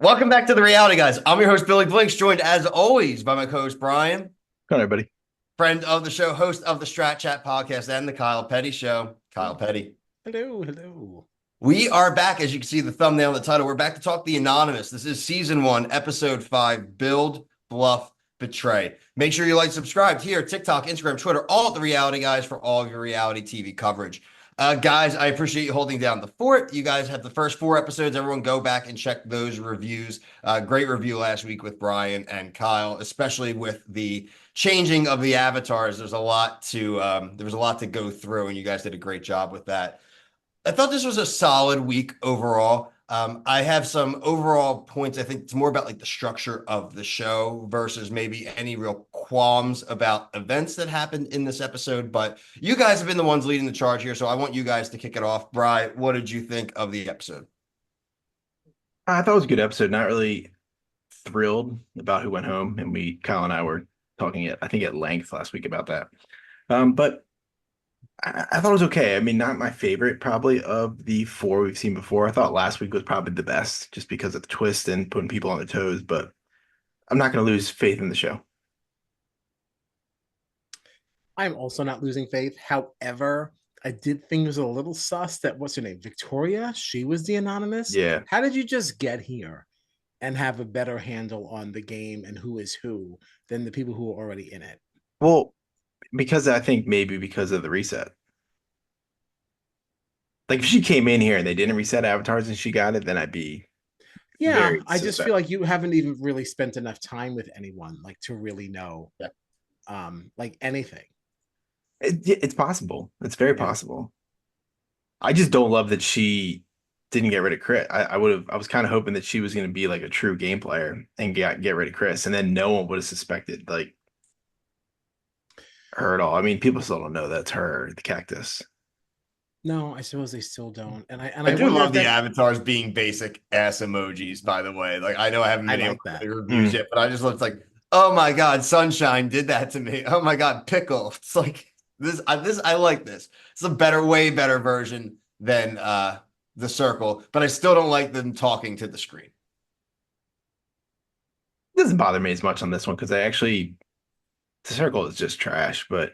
Welcome back to the Reality Guys. I'm your host, Billy Blinks, joined as always by my co-host, Brian, Come on, everybody. friend of the show, host of the Strat Chat podcast and the Kyle Petty Show. Kyle Petty. Hello, hello. We are back, as you can see the thumbnail and the title. We're back to talk The Anonymous. This is season 1, episode 5, Build, Bluff, Betray. Make sure you like, subscribe here, TikTok, Instagram, Twitter, all at the Reality Guys for all of your reality TV coverage. Guys, I appreciate you holding down the fort. You guys have the first 4 episodes. Everyone go back and check those reviews. Great review last week with Brian and Kyle, especially with the changing of the avatars. There was a lot to go through, and you guys did a great job with that. I thought this was a solid week overall. I have some overall points. I think it's more about like the structure of the show versus maybe any real qualms about events that happened in this episode. But you guys have been the ones leading the charge here, so I want you guys to kick it off. Bri, what did you think of the episode? I thought it was a good episode. Not really thrilled about who went home, and Kyle and I were talking I think at length last week about that. But I thought it was okay. I mean, not my favorite probably of the 4 we've seen before. I thought last week was probably the best just because of the twist and putting people on their toes, but I'm not going to lose faith in the show. I'm also not losing faith. However, I did think it was a little sus that what's her name? Victoria? She was the Anonymous? Yeah. How did you just get here and have a better handle on the game and who is who than the people who are already in it? Well, because I think maybe because of the reset. Like if she came in here and they didn't reset avatars and she got it, then I'd be Yeah, I just suspect. feel like you haven't even really spent enough time with anyone like to really know like anything. It's possible. It's very Yeah. possible. I just don't love that she didn't get rid of Chris. I was kind of hoping that she was going to be like a true game player and get rid of Chris, and then no one would have suspected like her at all. I mean, people still don't know that's her, the Cactus. No, I suppose they still don't. And I I do wonder love if the that avatars being basic ass emojis, by the way. Like, I know I haven't I been able like to that. really reviews yet, but I just looked like, oh my God, Sunshine did that to me. Oh my God, Pickle. It's like I like this. It's a way better version than the circle, but I still don't like them talking to the screen. It doesn't bother me as much on this one because the circle is just trash. But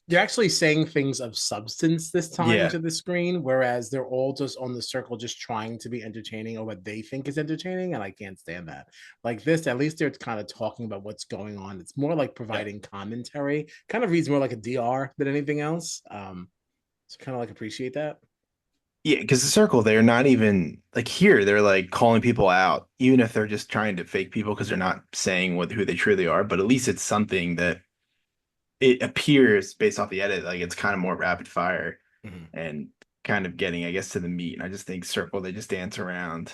You're actually saying things of substance this time yeah, to the screen, whereas they're all just on the circle, just trying to be entertaining or what they think is entertaining. And I can't stand that. Like this, at least they're kind of talking about what's going on. It's more like Yeah. providing commentary, kind of reads more like a DR than anything else. So kind of like appreciate that. yeah, because the circle, they're not even like here. They're like calling people out, even if they're just trying to fake people because they're not saying who they truly are. But at least it's something that it appears based off the edit, like it's kind of more rapid fire Mhm. and kind of getting, I guess, to the meat. And I just think circle, they just dance around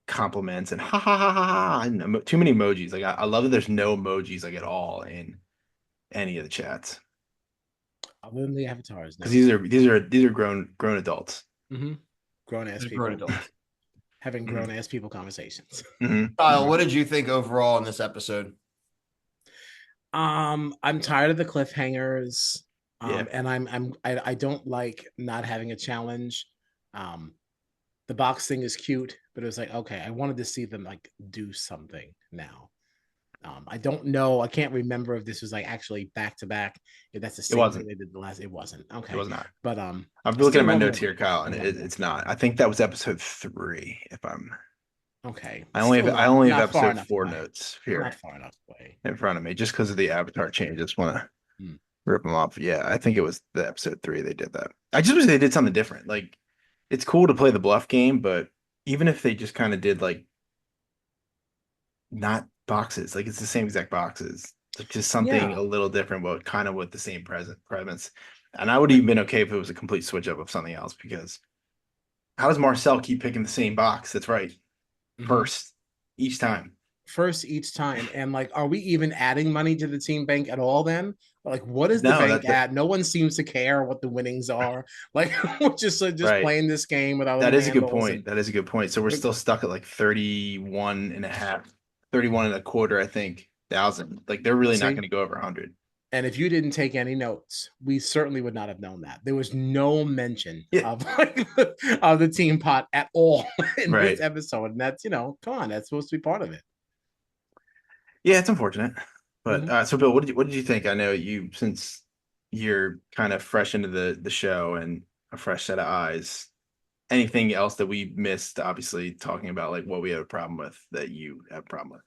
compliments and ha ha ha ha ha and too many emojis. Like I love that there's no emojis like at all in any of the chats Other than the avatars, because no. these are grown adults. Mm-hmm. Grown ass They're grown people adults. having grown ass people conversations. Kyle, what did you think overall in this episode? I'm tired of the cliffhangers. Yeah, And I don't like not having a challenge. Um, the box thing is cute, but it was like, okay, I wanted to see them like do something now. I don't know. I can't remember if this was like actually back to back. If that's the it same thing wasn't. they did the last. It wasn't. It Okay, was not. but I'm I looking still at my want notes more. here, Kyle, I and want more. it's not. I think that was episode 3. If I'm, Okay, I only still have I only have not far episode enough 4 away. notes here Not far enough away. in front of me, just because of the avatar change. I just want to Hmm. rip them off. Yeah, I think it was the episode 3 they did that. I just wish they did something different. Like, it's cool to play the bluff game, but even if they just kind of did like not boxes, like it's the same exact boxes, like just something Yeah, a little different, but kind of with the same premise. And I would even been okay if it was a complete switch up of something else because how does Marcel keep picking the same box? That's right, mhm. first each time. First each time. And like, are we even adding money to the team bank at all then? Like, what is the No, bank at? No one seems to care what the winnings are. Like, we're just right. playing this game without That any is a good handles. And point. That is a good point. So we're still stuck at like 31 and a half, 31 and a quarter, I think, thousand. Like they're really not see, going to go over 100. And if you didn't take any notes, we certainly would not have known that. There was no mention Yeah. of like of the team pot at all in Right. this episode. And that's, come on, that's supposed to be part of it. Yeah, it's unfortunate. But Mhm. so Bill, what did you think? I know since you're kind of fresh into the show and a fresh set of eyes. Anything else that we missed? Obviously, talking about like what we had a problem with that you have a problem with.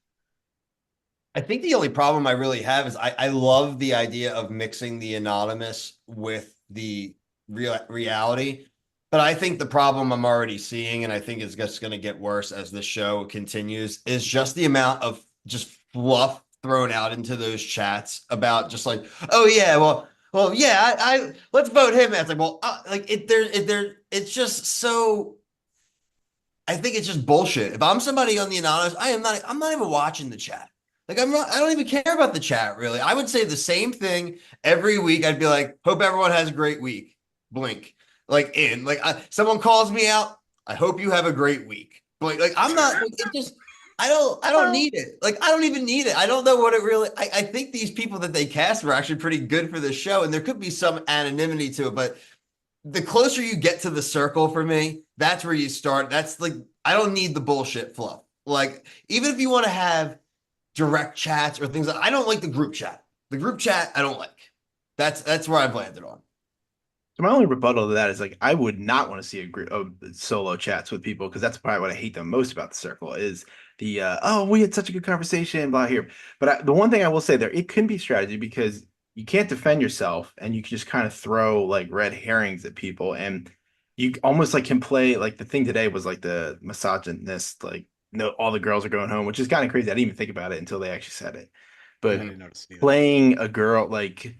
I think the only problem I really have is I love the idea of mixing the anonymous with the reality. But I think the problem I'm already seeing, and I think it's just going to get worse as the show continues, is just the amount of just fluff thrown out into those chats about just like, oh yeah, well, yeah, I let's vote him. It's like, well, like it's just so. I think it's just bullshit. If I'm somebody on the anonymous, I'm not even watching the chat. Like I don't even care about the chat really. I would say the same thing every week. I'd be like, hope everyone has a great week. Blink. Someone calls me out. I hope you have a great week. Blink. Like I'm not, like, it just, I don't need it. Like I don't even need it. I don't know what it really, I think these people that they cast were actually pretty good for the show, and there could be some anonymity to it, but the closer you get to the circle for me, that's where you start. That's like, I don't need the bullshit fluff. Like, even if you want to have direct chats or things, I don't like the group chat. The group chat, I don't like. That's where I've landed on. So my only rebuttal to that is like I would not want to see a group of solo chats with people because that's probably what I hate the most about the circle is the oh, we had such a good conversation, blah here. But the one thing I will say there, it can be strategy because you can't defend yourself and you can just kind of throw like red herrings at people, and you almost like can play like the thing today was like the misogynist, like no, all the girls are going home, which is kind of crazy. I didn't even think about it until they actually said it. I But didn't notice it either. playing a girl like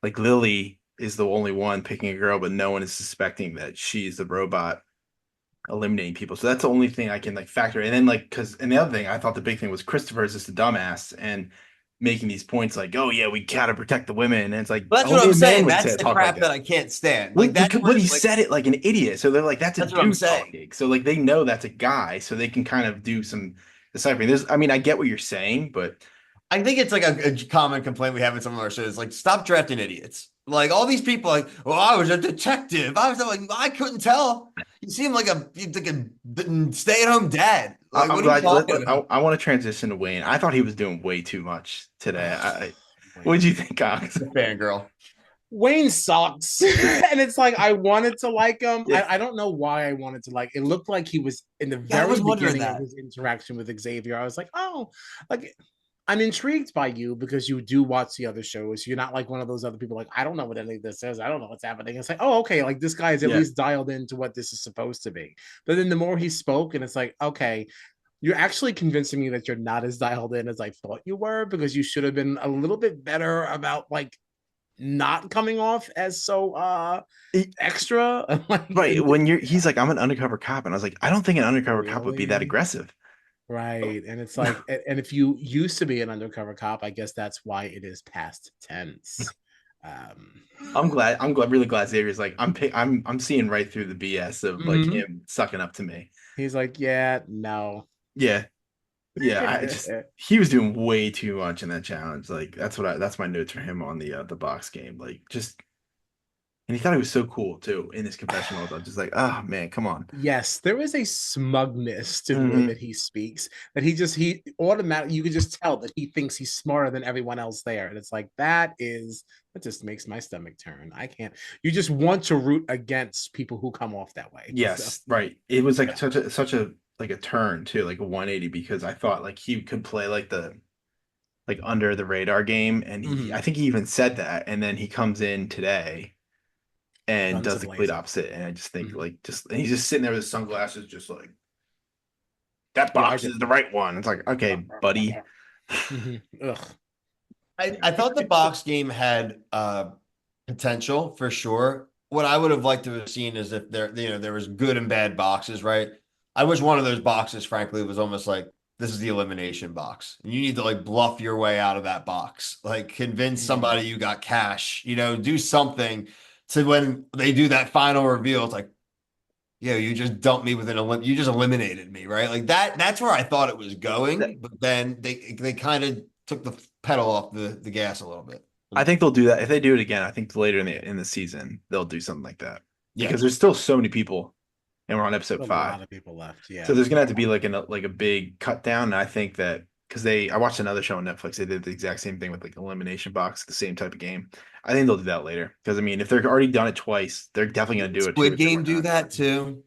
Lily is the only one picking a girl, but no one is suspecting that she's the robot eliminating people. So that's the only thing I can like factor. And then and the other thing I thought the big thing was Christopher is just a dumbass and making these points like, oh yeah, we gotta protect the women. And it's like But that's what only I'm a man saying. would That's the talk like crap that that. I can't stand. Well, Like that's but he like, said it like an idiot. So they're like, that's a that's what I'm dude saying. talking. So like they know that's a guy, so they can kind of do some deciphering. I mean, I get what you're saying, but I think it's like a common complaint we have in some of our shows. Like, stop drafting idiots. Like all these people, like, well, I was a detective. I was like, I couldn't tell. You seem like a stay-at-home dad. Like, I'm what are you glad. talking about? I want to transition to Wayne. I thought he was doing way too much today. What did you think, Alex? The fangirl. Wayne sucks. And it's like I wanted to like him. Yeah. I don't know why I wanted to like it looked like he was in the Yeah, I very was wondering beginning of that. his interaction with Xavier. I was like, oh, like I'm intrigued by you because you do watch the other shows. You're not like one of those other people like, I don't know what any of this is. I don't know what's happening. It's like, oh, okay, like this guy is at Yeah. least dialed into what this is supposed to be. But then the more he spoke, and it's like, okay, you're actually convincing me that you're not as dialed in as I thought you were because you should have been a little bit better about like not coming off as so extra. Right. He's like, I'm an undercover cop. And I was like, I don't think an undercover cop would be that Really? aggressive. Right. And it's like, and if you used to be an undercover cop, I guess that's why it is past tense. Really glad Xavier's like, I'm seeing right through the BS of like him sucking up to me. He's like, yeah, no. Yeah. Yeah. He was doing way too much in that challenge. Like that's my notes for him on the box game. Like and he thought he was so cool too in his confessional. I was just like, oh man, come on. Yes, there is a smugness to the way that he speaks that he automatically, you can just tell that he thinks he's smarter than everyone else there. And it's like, that just makes my stomach turn. I can't, you just want to root against people who come off that way. Yes, So, right. It was like such a like a turn too, like a 180, because I thought like he could play like the like under the radar game. And I think he even said that. And then he comes in today and does the complete opposite. And I just think and he's just sitting there with his sunglasses, just like that box is the right one. It's like, okay, buddy. Ugh. I thought the box game had potential for sure. What I would have liked to have seen is if there was good and bad boxes, right? I wish one of those boxes, frankly, was almost like, this is the elimination box. You need to like bluff your way out of that box, like convince somebody you got cash, do something to when they do that final reveal. It's like, yeah, you just dumped me within you just eliminated me, right? Like that's where I thought it was going, but then they kind of took the pedal off the gas a little bit. I think they'll do that. If they do it again, I think later in the season they'll do something like that. Yeah. Because there's still so many people, and we're on episode A 5. lot of people left. Yeah. So there's gonna have to be like a big cut down. And I think that because I watched another show on Netflix, they did the exact same thing with like elimination box, the same type of game. I think they'll do that later. Because I mean, if they've already done it twice, they're definitely gonna do it. Squid Game do that too.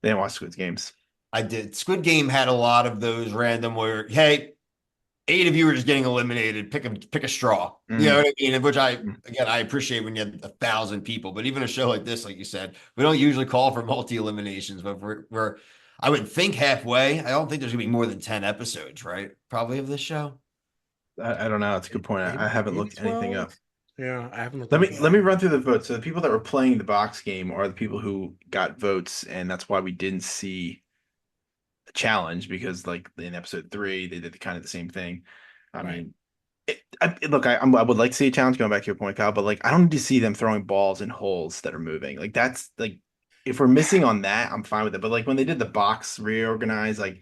They didn't watch Squid Games. I did. Squid Game had a lot of those random where, hey, 8 of you are just getting eliminated. Pick a straw. You know what I mean? Which I appreciate when you have 1,000 people. But even a show like this, like you said, we don't usually call for multi-eliminations, but we're I would think halfway. I don't think there's gonna be more than 10 episodes, right? Probably of this show. I don't know. It's a good point. I haven't looked anything up. Yeah, I haven't looked. Let me run through the votes. So the people that were playing the box game are the people who got votes, and that's why we didn't see the challenge, because like in episode 3 they did kind of the same thing. I mean, look, I would like to see a challenge, going back to your point, Kyle, but like I don't need to see them throwing balls in holes that are moving. Like that's like, if we're missing on that, I'm fine with it. But like when they did the box reorganize, like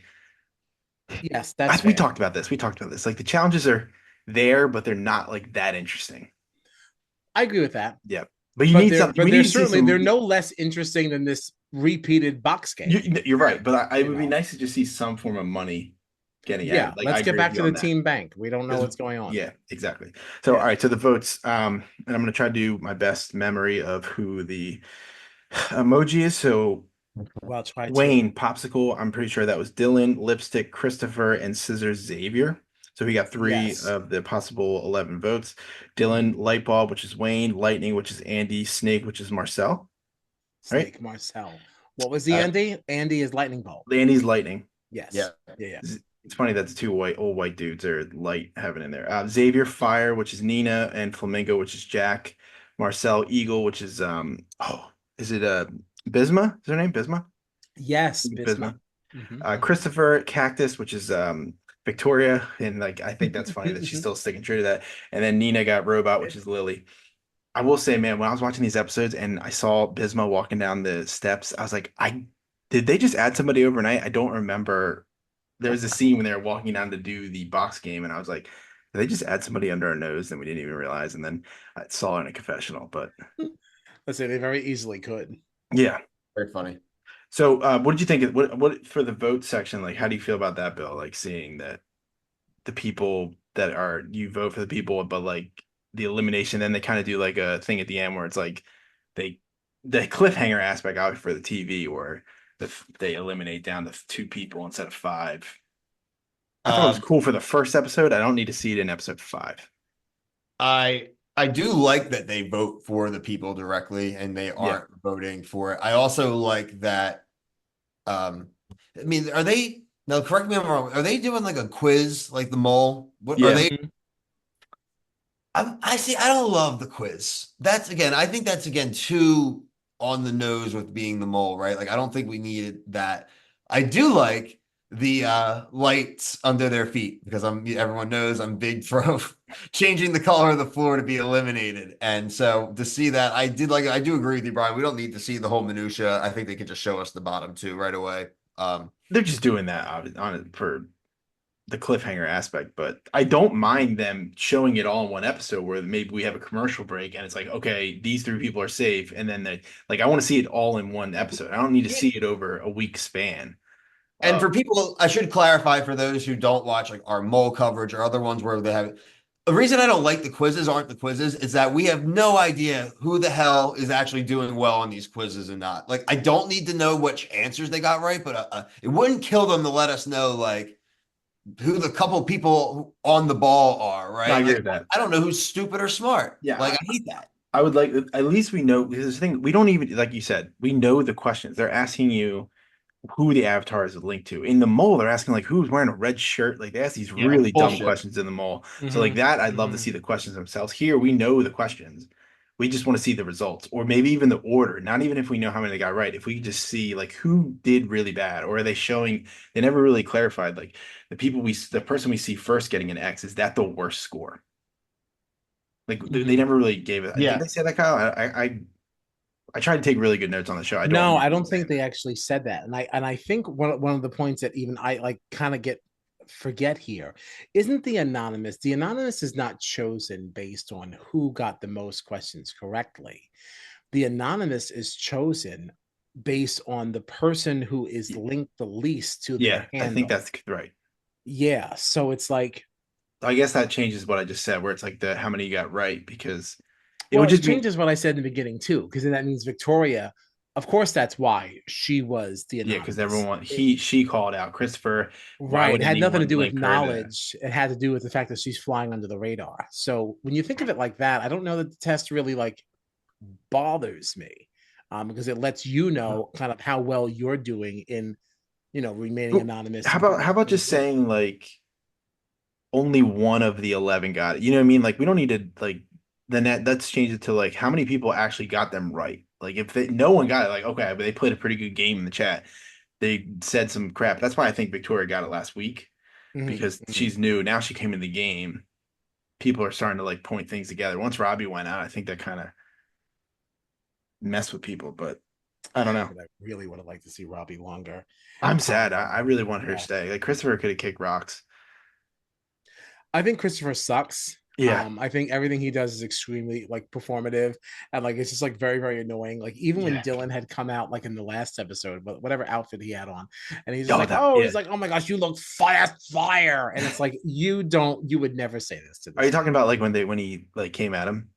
yes, that's we talked about this. We talked about this. Like the challenges are there, but they're not like that interesting. I agree with that. Yeah, but you need something. But they're no less interesting than this repeated box game. You're right, but it would be nice to just see some form of money getting out. Like, let's get back to the team bank. We don't know what's going on. Yeah, exactly. So all right, so the votes. And I'm gonna try to do my best memory of who the emoji is. So well, try Wayne Popsicle. I'm pretty sure that was Dylan, Lipstick, Christopher, and Scissors Xavier. So we got 3 of the possible 11 votes. Dylan, Lightbulb, which is Wayne, Lightning, which is Andy, Snake, which is Marcel. Snake, right? Marcel. What was the Andy? Andy is Lightning Bolt. Andy's Lightning. Yes. Yeah. It's funny that the 2 old white dudes are light having in there. Xavier, Fire, which is Nina, and Flamingo, which is Jack. Marcel, Eagle, which is is it Bisma? Is her name Bisma? Yes, Bisma. Christopher, Cactus, which is Victoria, and like I think that's funny that she's still sticking true to that. And then Nina got Robot, which is Lily. I will say, man, when I was watching these episodes and I saw Bisma walking down the steps, I was like, did they just add somebody overnight? I don't remember. There was a scene when they were walking down to do the box game, and I was like, did they just add somebody under our nose and we didn't even realize? And then I saw her in a confessional, but let's say they very easily could. Yeah, very funny. So, what did you think? What for the vote section? Like, how do you feel about that, Bill? Like seeing that the people that are you vote for the people, but like the elimination, then they kind of do like a thing at the end where it's like the cliffhanger aspect out for the TV, where they eliminate down to 2 people instead of 5. I thought it was cool for the first episode. I don't need to see it in episode 5. I do like that they vote for the people directly and they aren't voting for it. I also like that. I mean, are they now? Correct me if I'm wrong. Are they doing like a quiz like the mole? What are they? I see. I don't love the quiz. I think that's again too on the nose with being the mole, right? Like I don't think we needed that. I do like the lights under their feet because everyone knows I'm big for changing the color of the floor to be eliminated. And so to see that, I do agree with you, Brian. We don't need to see the whole minutia. I think they could just show us the bottom 2 right away. They're just doing that on it for the cliffhanger aspect, but I don't mind them showing it all in one episode where maybe we have a commercial break and it's like, okay, these 3 people are safe. And then I want to see it all in one episode. I don't need to see it over a week span. And for people, I should clarify for those who don't watch like our mole coverage or other ones where they have it. The reason I don't like the quizzes aren't the quizzes is that we have no idea who the hell is actually doing well on these quizzes and not. Like, I don't need to know which answers they got right, but it wouldn't kill them to let us know like who the couple people on the ball are, right? I agree with that. I don't know who's stupid or smart. Yeah, like I hate that. I would like at least we know because the thing we don't even like you said we know the questions they're asking you. Who the avatar is linked to. In the mole, they're asking like who's wearing a red shirt. Like they ask these really dumb questions in the mole. So like that, I'd love to see the questions themselves. Here, we know the questions. We just want to see the results, or maybe even the order. Not even if we know how many they got right. If we could just see like who did really bad, or are they showing? They never really clarified. Like the person we see first getting an X, is that the worst score? Like they never really gave it. Yeah. Did they say that, Kyle? I tried to take really good notes on the show. I don't think they actually said that. And I think one of the points that even I like kind of get forget here. Isn't the anonymous is not chosen based on who got the most questions correctly. The anonymous is chosen based on the person who is linked the least to Yeah, their I think handle. that's right. Yeah, so it's like, I guess that changes what I just said, where it's like the how many you got right, because it well, would it just be changes what I said in the beginning too, because then that means Victoria, of course, that's why she was the yeah, because anonymous. everyone she called out Christopher. Why Right. would It had nothing to anyone do with link her to? knowledge. It had to do with the fact that she's flying under the radar. So when you think of it like that, I don't know that the test really like bothers me, because it lets you know kind of how well you're doing in, remaining Well, anonymous. how about just saying like only one of the 11 got it? You know what I mean? Like we don't need to like then let's change it to like how many people actually got them right. Like if no one got it, like okay, but they played a pretty good game in the chat. They said some crap. That's why I think Victoria got it last week Mhm, because mhm. she's new. Now she came in the game. People are starting to like point things together. Once Robbie went out, I think that kind of messed with people, but I don't know. But I really would have liked to see Robbie longer. I'm sad. Um, I really want her to yeah. stay. Like Christopher could have kicked rocks. I think Christopher sucks. Yeah. I think everything he does is extremely like performative, and like it's just like very, very annoying. Like even when Yeah. Dylan had come out like in the last episode, but whatever outfit he had on, and he's just Oh, like, that. oh, Yeah. he's like, oh my gosh, you look fire, and it's like you would never say this to Are this you man. talking about like when he like came at him?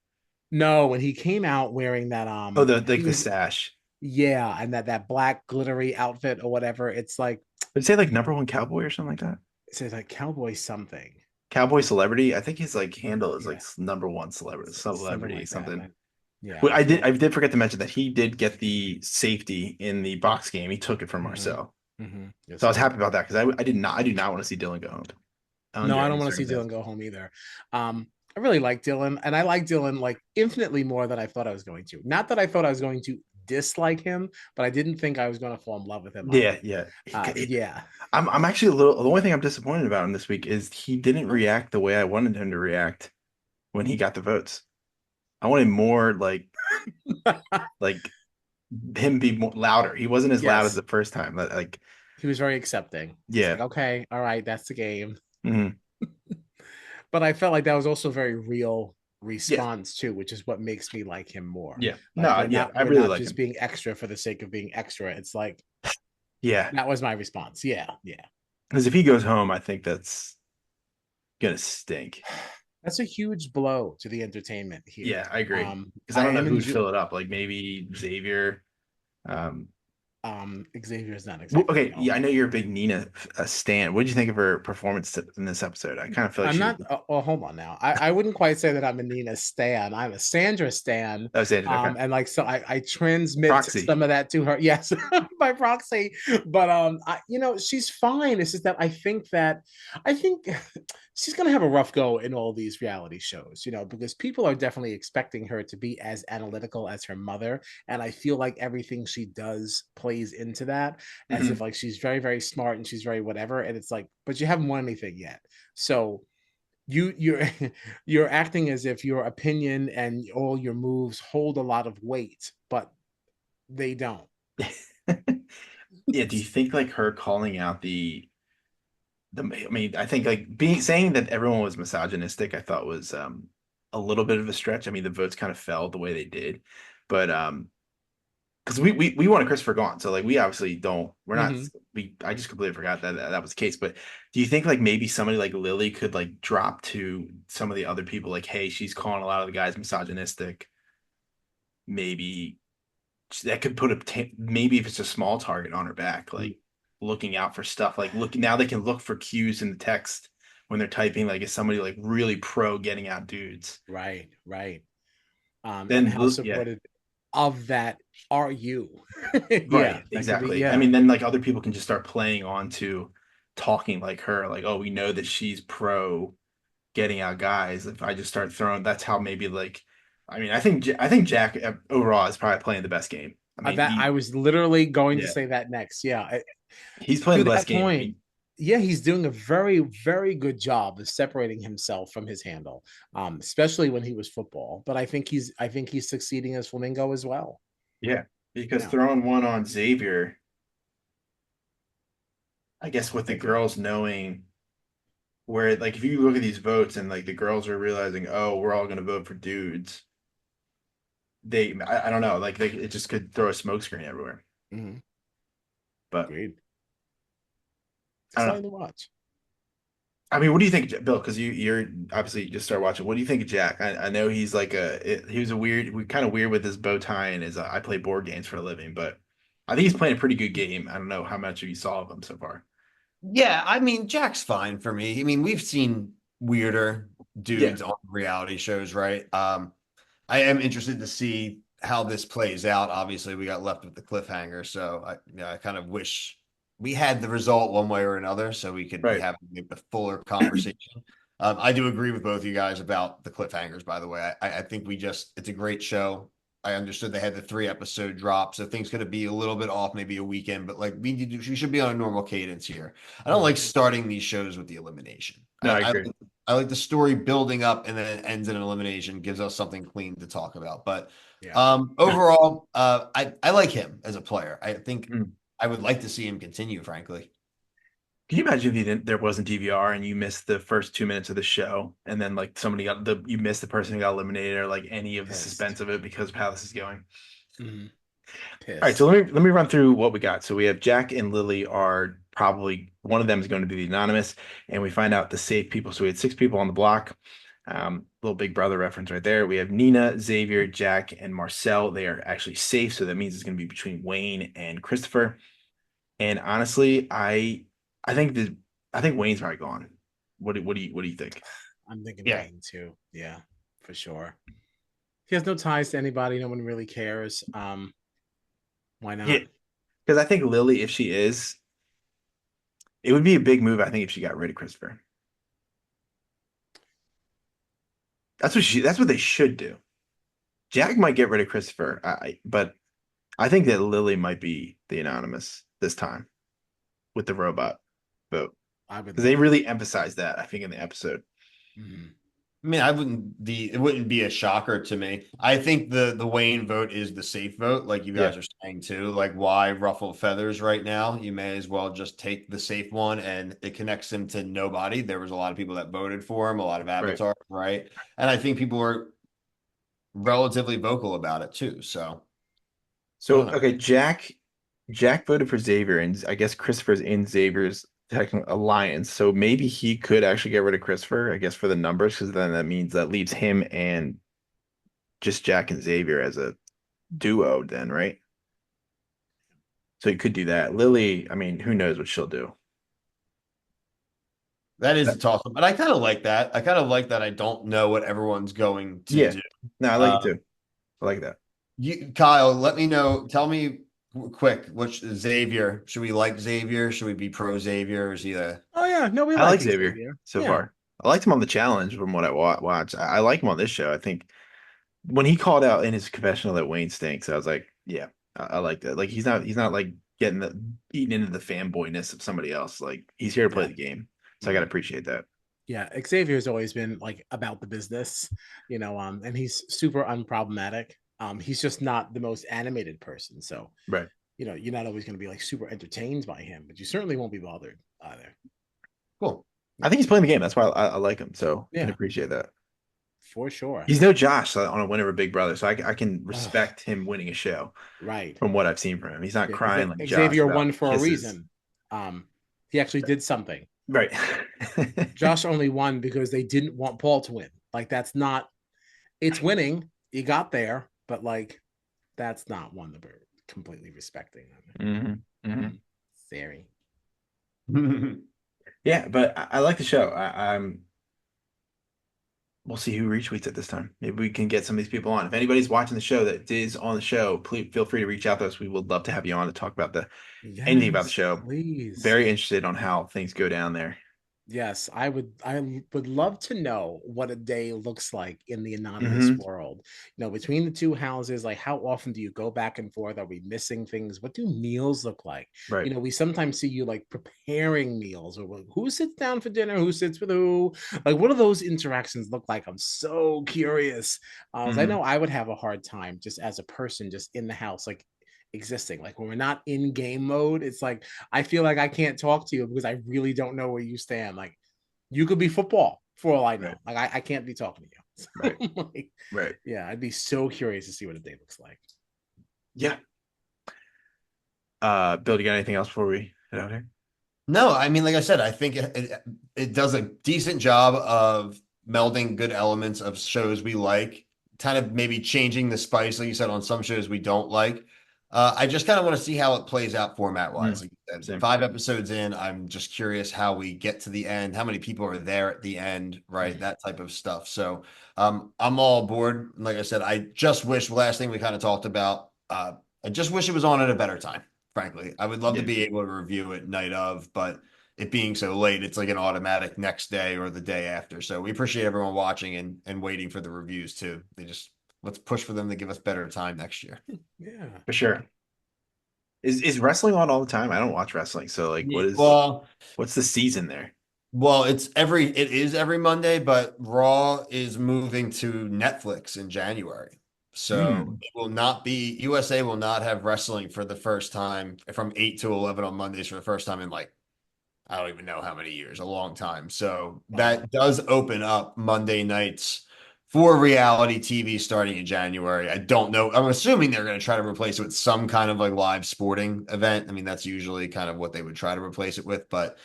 No, when he came out wearing that Oh, the he like the was, sash. yeah, and that black glittery outfit or whatever. It's like, Did it say like number one cowboy or something like that? it says like cowboy something. Cowboy celebrity. I think his like handle is like Yeah, number one celebrity, something celebrity like that. something. Yeah, Well, I feel I did forget to mention that he did get the safety in the box game. He took it from like. Marcel. Yes, So I he was did. happy about that because I do not want to see Dylan go home No, under I any don't want to see Dylan circumstance. go home either. I really like Dylan, and I like Dylan like infinitely more than I thought I was going to. Not that I thought I was going to dislike him, but I didn't think I was going to fall in love with him either. Yeah, yeah. Yeah. I'm actually a little. The only thing I'm disappointed about him this week is he didn't react the way I wanted him to react when he got the votes. I wanted more like him be more louder. He wasn't as loud as Yes, the first time. Like he was very accepting. It's like, yeah. okay, all right, that's the game. Mhm. But I felt like that was also a very real Yeah. response too, which is what makes me like him more. Yeah. Like No, yeah. I we're really not like just him. being extra for the sake of being extra. It's like Yeah. that was my response. Yeah, yeah. Because if he goes home, I think that's gonna stink. That's a huge blow to the entertainment here. Yeah, I agree. Because I I don't know am who'd enjoy. fill it up. Like maybe Xavier. Um, Xavier's not exactly okay, yeah, I known. know you're a big Nina stan. What did you think of her performance in this episode? I kind of feel like I'm she. not. Oh, hold on now. I wouldn't quite say that I'm a Nina stan. I'm a Sandra stan. Oh, Sandra, okay. And like so, I transmit Proxy. some of that to her. Yes, by proxy. But she's fine. It's just that I think she's gonna have a rough go in all these reality shows. Because people are definitely expecting her to be as analytical as her mother, and I feel like everything she does plays into that, as if Mhm. like she's very, very smart and she's very whatever. And it's like, but you haven't won anything yet. So you're you're acting as if your opinion and all your moves hold a lot of weight, but they don't. Yeah, do you think like her calling out I mean, I think like being saying that everyone was misogynistic, I thought was a little bit of a stretch. I mean, the votes kind of fell the way they did, but because we wanted Christopher gone, so like we obviously don't. We're not. Mhm. I just completely forgot that was the case. But do you think like maybe somebody like Lily could like drop to some of the other people like, hey, she's calling a lot of the guys misogynistic. Maybe that could put maybe if it's a small target on her back, like looking out for stuff. Like look now they can look for cues in the text when they're typing. Like is somebody like really pro getting out dudes? Right, right. And Then how yeah. supportive of that are you? Yeah, Right, that could be. exactly. I Yeah. mean, then like other people can just start playing on to talking like her, like, oh, we know that she's pro getting out guys. If I just start throwing, that's how maybe like, I mean, I think Jack overall is probably playing the best game. I mean, That I was literally going to yeah, say that next. Yeah. he's playing To the best that game. I point, mean, yeah, he's doing a very, very good job of separating himself from his handle, especially when he was football. But I think he's succeeding as Flamingo as well. yeah, because Yeah, throwing one on Xavier, I guess with the that could girls knowing. where like if you look at these votes and like the girls are realizing, oh, we're all gonna vote for dudes, I don't know, like it just could throw a smokescreen everywhere. Mm-hmm. But Agreed. I don't Exciting know. to watch. I mean, what do you think, Bill? Because you're obviously just started watching. What do you think of Jack? I know he's like he was a weird, kind of weird with his bow tie and his. I play board games for a living, but I think he's playing a pretty good game. I don't know how much of you saw of him so far. Yeah, I mean, Jack's fine for me. I mean, we've seen weirder Yeah, dudes on reality shows, right? I am interested to see how this plays out. Obviously, we got left with the cliffhanger, so I kind of wish we had the result one way or another, so we could be right. having maybe a fuller conversation. I do agree with both of you guys about the cliffhangers. By the way, I think it's a great show. I understood they had the 3 episode drop, so things going to be a little bit off, maybe a weekend, but like we should be on a normal cadence here. I don't like starting these shows with the elimination. No, I agree. I like the story building up and then it ends in an elimination, gives us something clean to talk about. But Yeah. overall, I like him as a player. I think Mm. I would like to see him continue, frankly. Can you imagine if there wasn't DVR and you missed the first 2 minutes of the show, and then like you missed the person who got eliminated, or like any of the Pissed. suspense of it because of how this is going? Mm-hmm. All right, so let me run through what we got. So we have Jack and Lily are probably one of them is going to be the anonymous, and we find out the safe people. So we had 6 people on the block. Little Big Brother reference right there. We have Nina, Xavier, Jack, and Marcel. They are actually safe, so that means it's going to be between Wayne and Christopher. And honestly, I think I think Wayne's probably gone. What do you think? I'm thinking Yeah. Wayne too. Yeah, for sure. He has no ties to anybody. No one really cares. Why not? Yeah, because I think Lily, if she is, it would be a big move. I think if she got rid of Christopher, that's what they should do. Jack might get rid of Christopher, but I think that Lily might be the anonymous this time with the robot vote I would because they love really emphasized that. I think in the episode. Mhm. I mean, it wouldn't be a shocker to me. I think the Wayne vote is the safe vote, like you Yeah, guys are saying too. Like, why ruffle feathers right now? You may as well just take the safe one, and it connects him to nobody. There was a lot of people that voted for him, a lot of right. avatars, right? And I think people were relatively vocal about it too. So I So don't know. okay, Jack voted for Xavier, and I guess Christopher's in Xavier's technical alliance. So maybe he could actually get rid of Christopher, I guess, for the numbers, because then that means that leaves him and just Jack and Xavier as a duo, then, right? So he could do that. Lily, I mean, who knows what she'll do? That is a toss up, but I kind of like that. I kind of like that. I don't know what everyone's going to Yeah, do. no, I like it Um, too. I like that. Kyle, let me know. Tell me quick, which Xavier? Should we like Xavier? Should we be pro Xavier? Or is he a Oh yeah, no, we I like like Xavier Xavier. so Yeah, far. I liked him on the challenge from what I watched. I like him on this show. I think when he called out in his confessional that Wayne stinks, I was like, yeah, I like that. Like he's not like getting eating into the fanboyness of somebody else. Like he's here to play yeah, the game. So I gotta appreciate that. yeah. Xavier's always been like about the business, and he's super unproblematic. He's just not the most animated person, so Right. you're not always going to be like super entertained by him, but you certainly won't be bothered either. cool? I think he's playing the game. That's why I like him. So I can Yeah, appreciate that. for sure. He's no Josh on a winner of Big Brother, so I can Ugh, respect him winning a show right. from what I've seen from him. He's not Yeah, crying like because Josh Xavier about won for a kisses. reason. He actually did something. Right. Josh only won because they didn't want Paul to win. Like that's not. It's winning. You got there, but like that's not one that we're completely respecting. hmm hmm Theory. Yeah, but I like the show. I'm. We'll see who retweets it this time. Maybe we can get some of these people on. If anybody's watching the show that is on the show, please feel free to reach out to us. We would love to have you on to talk about anything about the Yes, show. please. Very interested on how things go down there. Yes, I would love to know what a day looks like in the anonymous hmm world. Between the two houses, like how often do you go back and forth? Are we missing things? What do meals look like? Right. We sometimes see you like preparing meals or who sits down for dinner, who sits with who? Like what do those interactions look like? I'm so curious. I hmm know I would have a hard time just as a person just in the house like existing. Like when we're not in game mode, it's like I feel like I can't talk to you because I really don't know where you stand. Like, You could be football for all I know. Right. Like I can't be talking to you. So, Right. like, Right. yeah, I'd be so curious to see what a day looks like. Yeah. Bill, do you got anything else before we head out here? No, I mean, like I said, I think it does a decent job of melding good elements of shows we like, kind of maybe changing the spice, like you said, on some shows we don't like. I just kind of want to see how it plays out format wise. Like you said, Same. 5 episodes in, I'm just curious how we get to the end, how many people are there at the end, right? That type of stuff. So I'm all aboard. Like I said, I just wish the last thing we kind of talked about, I just wish it was on at a better time. Frankly, I would love to Yeah. be able to review it night of, but it being so late, it's like an automatic next day or the day after. So we appreciate everyone watching and waiting for the reviews too. Let's push for them to give us better time next year. Yeah. For sure. Is wrestling on all the time? I don't watch wrestling, so like, what's the season there? Well, it is every Monday, but Raw is moving to Netflix in January. So it will not be USA will not have wrestling for the first time from 8 to 11 on Mondays for the first time in like I don't even know how many years, a long time. So that does open up Monday nights for reality TV starting in January. I don't know. I'm assuming they're going to try to replace it with some kind of like live sporting event. I mean, that's usually kind of what they would try to replace it with, but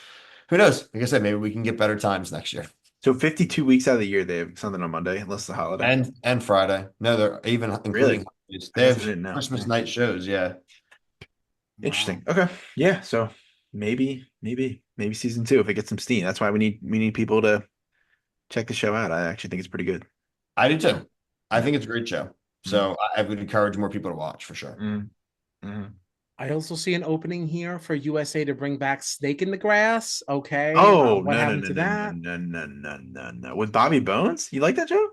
who knows? Like I said, maybe we can get better times next year. So 52 weeks out of the year, they have something on Monday, unless the holiday. And Friday. No, they're even including Really? holidays. I They guess I have didn't know. Christmas Yeah. night shows, yeah. Interesting. Okay. Yeah. So maybe season 2 if it gets some steam. That's why we need people to check the show out. I actually think it's pretty good. I do too. I Yeah. think it's a great show. So I would encourage more people to watch for sure. I also see an opening here for USA to bring back Snake in the Grass. Okay. Oh, What no, happened to that? no. With Bobby Bones? You like that show?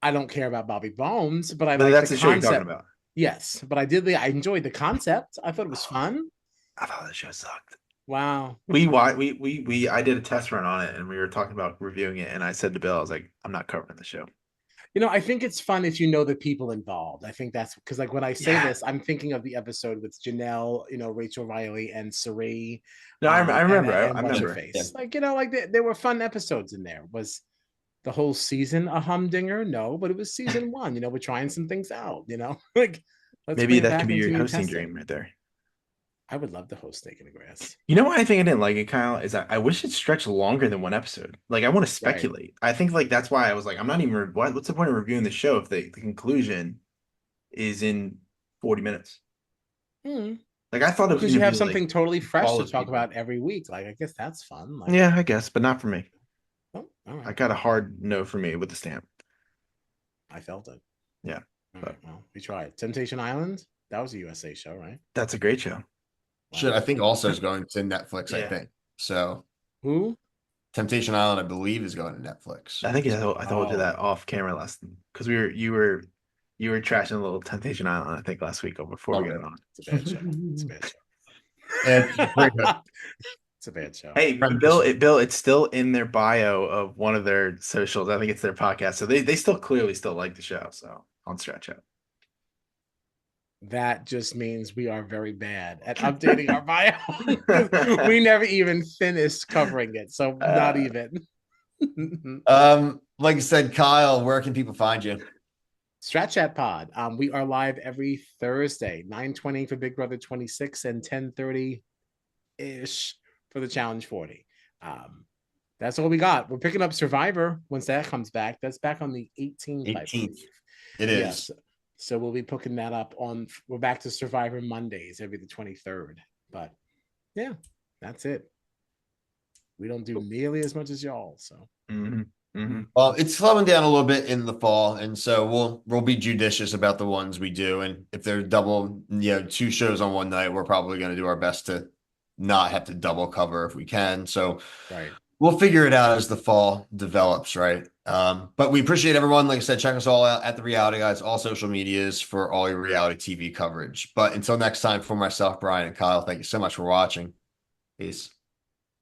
I don't care about Bobby Bones, but I But like that's the the show you're talking concept. about. Yes, but I enjoyed the concept. I thought it was fun. I thought that show sucked. Wow. I did a test run on it and we were talking about reviewing it and I said to Bill, I was like, I'm not covering the show. I think it's fun if you know the people involved. I think that's because, like, when I say Yeah. this, I'm thinking of the episode with Janelle, Rachel Riley, and Sari. No, I remember. And I what's her remember. face? Yeah. Like there were fun episodes in there. Was the whole season a humdinger? No, but it was season 1. We're trying some things out. Like let's Maybe bring it that back can be into your and hosting test it. dream right there. I would love to host Snake in the Grass. You know why I think I didn't like it, Kyle, is I wish it stretched longer than one episode. Like I want to speculate. I think like that's why I was like, I'm not even what's the point of reviewing the show if the conclusion is in 40 minutes? Like I thought it was Because you gonna have be something like totally fresh to follows talk people. about every week. Like, I guess that's fun. Like, Yeah, I guess, but not for me. oh, all I right. got a hard no for me with the stamp. I felt it. Yeah. All But right, well, we tried. Temptation Island. That was a USA show, right? that's a great show. Shit, I think also is going to Netflix, I Yeah. think. So Who? Temptation Island, I believe, is going to Netflix. I think I told you that Oh. off camera last because you were trashing a little Temptation Island, I think last week or before we got on. It's a bad show. It's a bad show. And pretty good. It's a bad show. Hey, Bill, it's still in their bio of one of their socials. I think it's their podcast. So they still clearly still like the show. So on stretch out. That just means we are very bad at updating our bio. We never even finished covering it. So not even. Like I said, Kyle, where can people find you? Strat Chat Pod. We are live every Thursday, 9:20 for Big Brother 26 and 10:30-ish for the Challenge 40. That's all we got. We're picking up Survivor once that comes back. That's back on the 18th. 18th. It is. Yes. So we'll be picking that up we're back to Survivor Mondays every the 23rd. But yeah, that's it. We don't do nearly as much as y'all. So Well, it's slowing down a little bit in the fall, and so we'll be judicious about the ones we do. And if they're double, 2 shows on one night, we're probably going to do our best to not have to double cover if we can. So right. We'll figure it out as the fall develops, right? But we appreciate everyone. Like I said, check us all out at the Reality Guys, all social medias for all your reality TV coverage. But until next time, for myself, Brian and Kyle, thank you so much for watching. Peace.